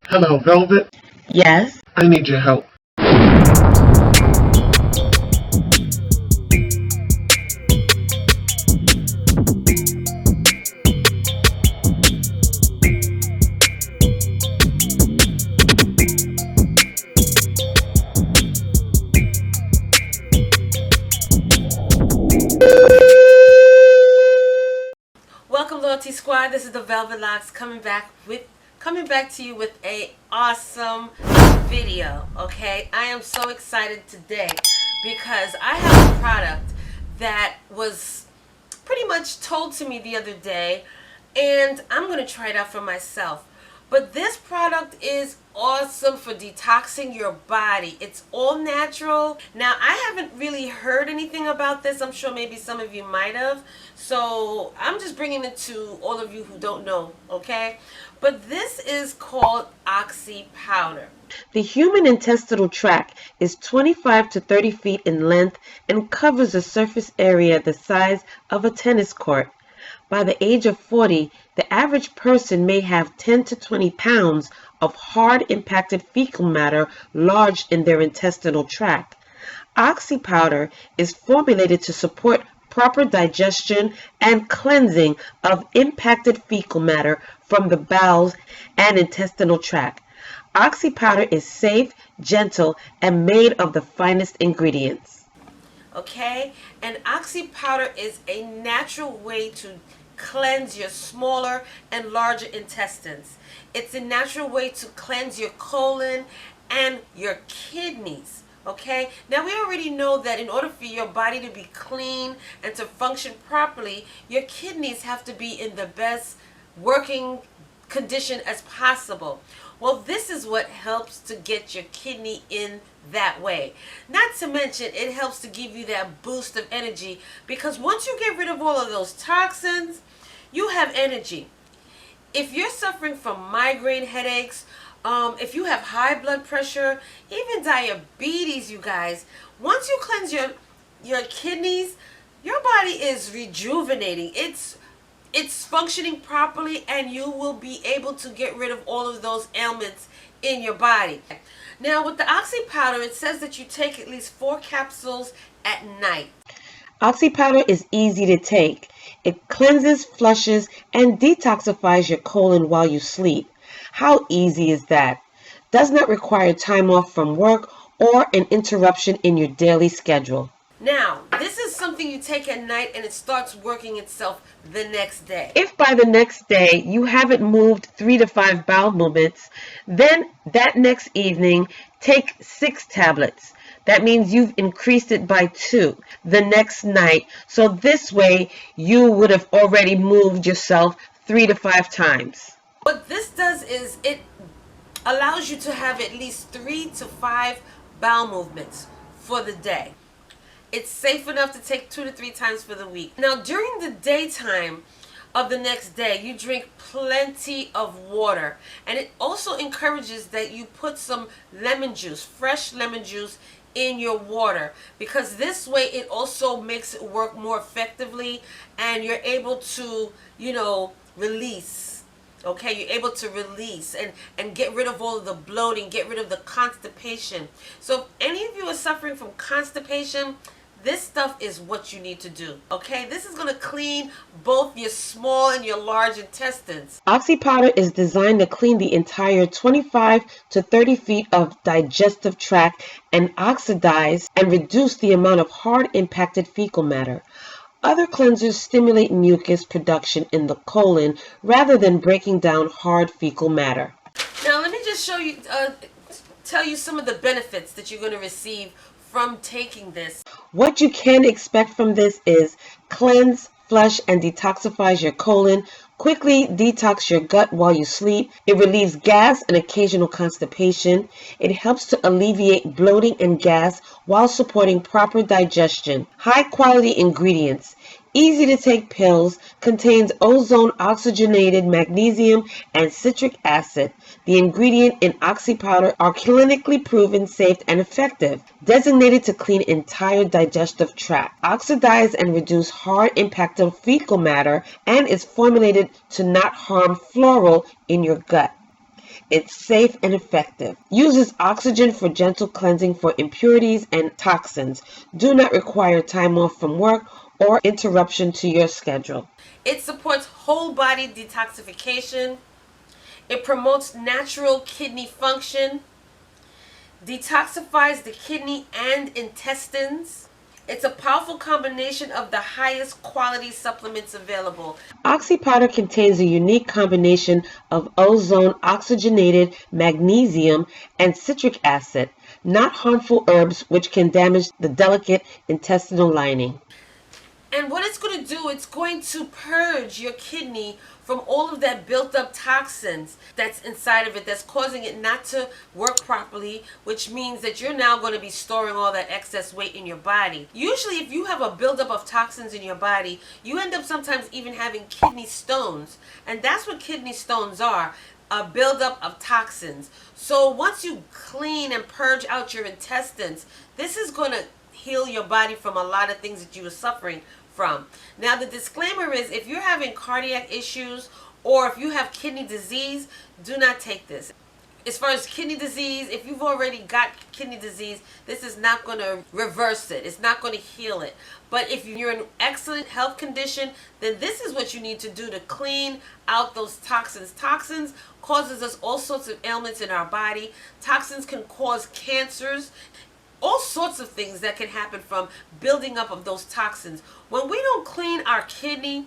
Hello, Velvet. Yes. I need your help. Welcome, Loyalty Squad. This is the Velvet Locks coming back to you with a awesome video. Okay, I am so excited today because I have a product that was pretty much told to me the other day, and I'm gonna try it out for myself. But this product is awesome for detoxing your body. It's all natural. Now, I haven't really heard anything about this. I'm sure maybe some of you might have. So I'm just bringing it to all of you who don't know, okay? But this is called Oxy Powder. The human intestinal tract is 25 to 30 feet in length and covers a surface area the size of a tennis court. By the age of 40, the average person may have 10 to 20 pounds of hard impacted fecal matter lodged in their intestinal tract. Oxy powder is formulated to support proper digestion and cleansing of impacted fecal matter from the bowels and intestinal tract. Oxy powder is safe, gentle, and made of the finest ingredients. Okay, and Oxy powder is a natural way to cleanse your smaller and larger intestines. It's a natural way to cleanse your colon and your kidneys. Okay, now we already know that in order for your body to be clean and to function properly, your kidneys have to be in the best working condition as possible. Well, this is what helps to get your kidney in that way. Not to mention, it helps to give you that boost of energy, because once you get rid of all of those toxins, you have energy. If you're suffering from migraine headaches, if you have high blood pressure, even diabetes, you guys, once you cleanse your kidneys, your body is rejuvenating. It's functioning properly, and you will be able to get rid of all of those ailments in your body. Now, with the Oxy powder, it says that you take at least 4 capsules at night. Oxy powder is easy to take. It cleanses, flushes, and detoxifies your colon while you sleep. How easy is that? Does not require time off from work or an interruption in your daily schedule. Now, this is something you take at night and it starts working itself the next day. If by the next day you haven't moved 3 to 5 bowel movements, then that next evening take 6 tablets. That means you've increased it by 2 the next night. So this way you would have already moved yourself 3 to 5 times. What this does is it allows you to have at least 3 to 5 bowel movements for the day. It's safe enough to take 2 to 3 times for the week. Now, during the daytime of the next day, you drink plenty of water. And it also encourages that you put some lemon juice, fresh lemon juice, in your water, because this way it also makes it work more effectively, and you're able to, release. Okay, you're able to release and get rid of all of the bloating, get rid of the constipation. So if any of you are suffering from constipation, this stuff is what you need to do. Okay, this is going to clean both your small and your large intestines. Oxy powder is designed to clean the entire 25 to 30 feet of digestive tract and oxidize and reduce the amount of hard impacted fecal matter. Other cleansers stimulate mucus production in the colon rather than breaking down hard fecal matter. Now let me just tell you some of the benefits that you're going to receive from taking this. What you can expect from this is cleanse, flush, and detoxifies your colon, quickly detox your gut while you sleep. It relieves gas and occasional constipation. It helps to alleviate bloating and gas while supporting proper digestion. High quality ingredients. Easy to take pills, contains ozone oxygenated magnesium and citric acid. The ingredient in Oxy powder are clinically proven safe and effective. Designated to clean entire digestive tract, oxidize and reduce hard impacted fecal matter, and is formulated to not harm floral in your gut. It's safe and effective. Uses oxygen for gentle cleansing for impurities and toxins. Do not require time off from work or interruption to your schedule. It supports whole body detoxification. It promotes natural kidney function, detoxifies the kidney and intestines. It's a powerful combination of the highest quality supplements available. Oxy Powder contains a unique combination of ozone oxygenated magnesium and citric acid, not harmful herbs which can damage the delicate intestinal lining. And what it's going to do, it's going to purge your kidney from all of that built up toxins that's inside of it that's causing it not to work properly, which means that you're now going to be storing all that excess weight in your body. Usually if you have a buildup of toxins in your body, you end up sometimes even having kidney stones. And that's what kidney stones are, a buildup of toxins. So once you clean and purge out your intestines, this is going to heal your body from a lot of things that you were suffering from. Now the disclaimer is, if you're having cardiac issues or if you have kidney disease, do not take this. As far as kidney disease, if you've already got kidney disease, this is not going to reverse it. It's not going to heal it. But if you're in excellent health condition, then this is what you need to do to clean out those toxins. Toxins causes us all sorts of ailments in our body. Toxins can cause cancers. All sorts of things that can happen from building up of those toxins. When we don't clean our kidney,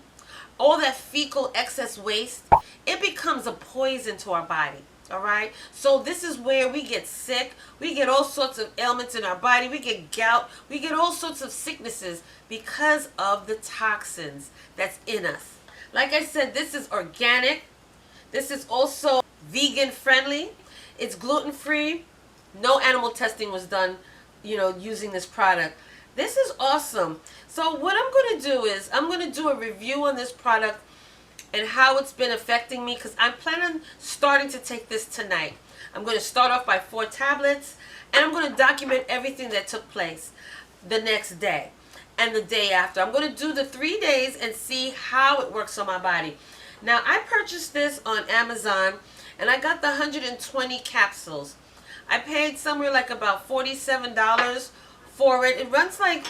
all that fecal excess waste, it becomes a poison to our body. All right? So this is where we get sick. We get all sorts of ailments in our body. We get gout. We get all sorts of sicknesses because of the toxins that's in us. Like I said, this is organic. This is also vegan friendly. It's gluten free. No animal testing was done, using this product. This is awesome. So what I'm going to do is I'm going to do a review on this product and how it's been affecting me, because I'm planning on starting to take this tonight. I'm going to start off by 4 tablets, and I'm going to document everything that took place the next day and the day after. I'm going to do the 3 days and see how it works on my body. Now I purchased this on Amazon and I got the 120 capsules. I paid somewhere like about $47 for it. It runs like,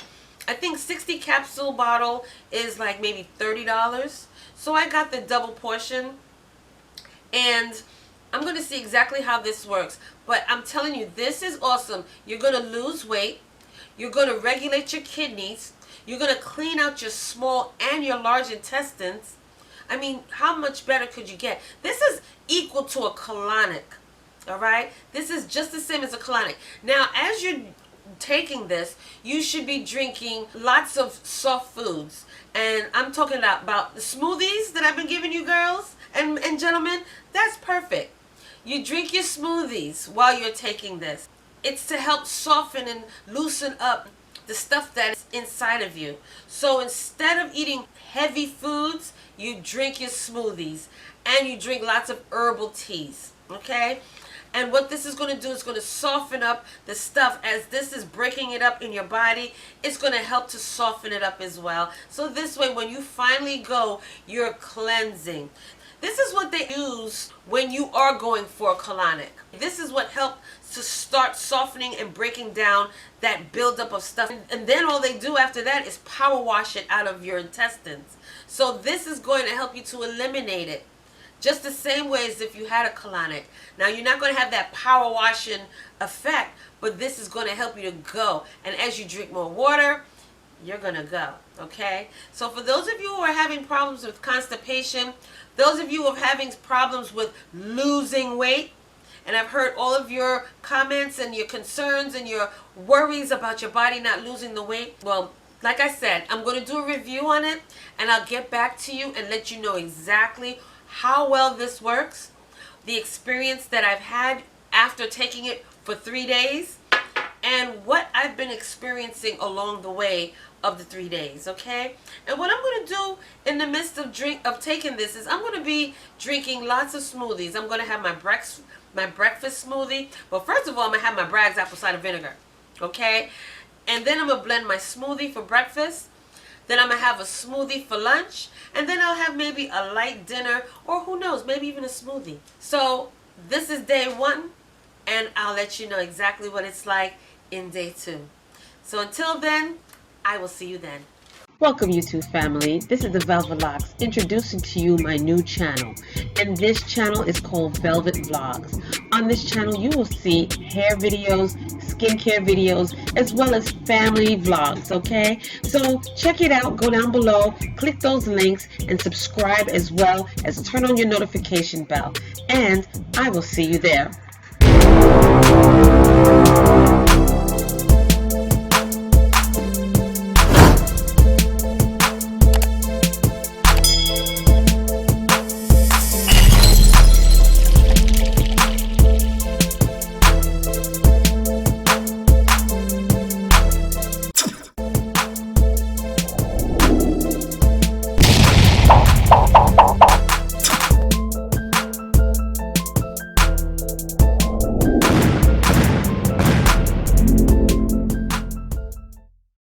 I think 60 capsule bottle is like maybe $30. So I got the double portion. And I'm going to see exactly how this works. But I'm telling you, this is awesome. You're going to lose weight. You're going to regulate your kidneys. You're going to clean out your small and your large intestines. I mean, how much better could you get? This is equal to a colonic. Alright, this is just the same as a colonic. Now, as you're taking this, you should be drinking lots of soft foods. And I'm talking about the smoothies that I've been giving you girls and gentlemen. That's perfect. You drink your smoothies while you're taking this. It's to help soften and loosen up the stuff that's inside of you. So instead of eating heavy foods, you drink your smoothies and you drink lots of herbal teas. Okay? And what this is going to do is going to soften up the stuff. As this is breaking it up in your body, it's going to help to soften it up as well. So this way, when you finally go, you're cleansing. This is what they use when you are going for a colonic. This is what helps to start softening and breaking down that buildup of stuff. And then all they do after that is power wash it out of your intestines. So this is going to help you to eliminate it. Just the same way as if you had a colonic. Now, you're not going to have that power washing effect, but this is going to help you to go. And as you drink more water, you're going to go. Okay? So for those of you who are having problems with constipation, those of you who are having problems with losing weight, and I've heard all of your comments and your concerns and your worries about your body not losing the weight. Well, like I said, I'm going to do a review on it, and I'll get back to you and let you know exactly how well this works, the experience that I've had after taking it for 3 days, and what I've been experiencing along the way of the 3 days, okay? And what I'm going to do in the midst of taking this is I'm going to be drinking lots of smoothies. I'm going to have my breakfast smoothie. Well, first of all, I'm going to have my Bragg's apple cider vinegar, okay? And then I'm going to blend my smoothie for breakfast. Then I'm going to have a smoothie for lunch. And then I'll have maybe a light dinner, or who knows, maybe even a smoothie. So This is day 1, and I'll let you know exactly what it's like in day 2. So until then, I will see you then. Welcome YouTube family, this is the Velvet Locks introducing to you my new channel, and this channel is called Velvet Vlogs. On this channel you will see hair videos, skincare videos, as well as family vlogs, okay? So check it out, go down below, click those links, and subscribe as well as turn on your notification bell, and I will see you there.